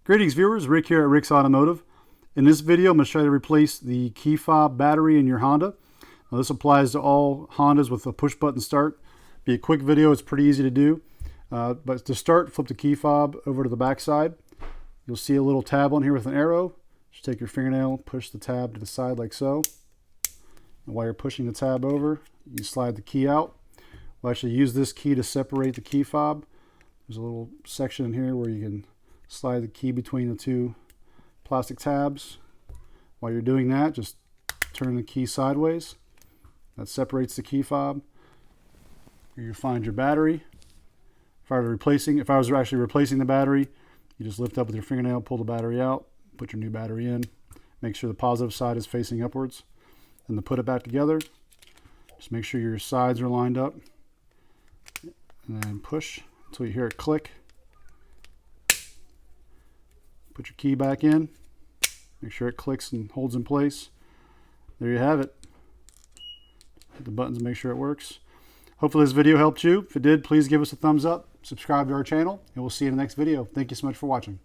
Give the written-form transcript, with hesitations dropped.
Greetings viewers, Rick here at Rick's Automotive. In this video I'm going to show you how to replace the key fob battery in your Honda. Now, this applies to all Hondas with a push button start. Be a quick video, it's pretty easy to do. But to start, flip the key fob over to the back side. You'll see a little tab on here with an arrow. Just take your fingernail, push the tab to the side like so. And while you're pushing the tab over, you slide the key out. We'll actually use this key to separate the key fob. There's a little section in here where you can slide the key between the two plastic tabs. While you're doing that, just turn the key sideways. That separates the key fob. Here you find your battery. If I was actually replacing the battery, you just lift up with your fingernail, pull the battery out, put your new battery in. Make sure the positive side is facing upwards. And to put it back together, just make sure your sides are lined up. And then push until you hear it click. Put your key back in. Make sure it clicks and holds in place. There you have it. Hit the buttons and make sure it works. Hopefully this video helped you. If it did, please give us a thumbs up, subscribe to our channel, and we'll see you in the next video. Thank you so much for watching.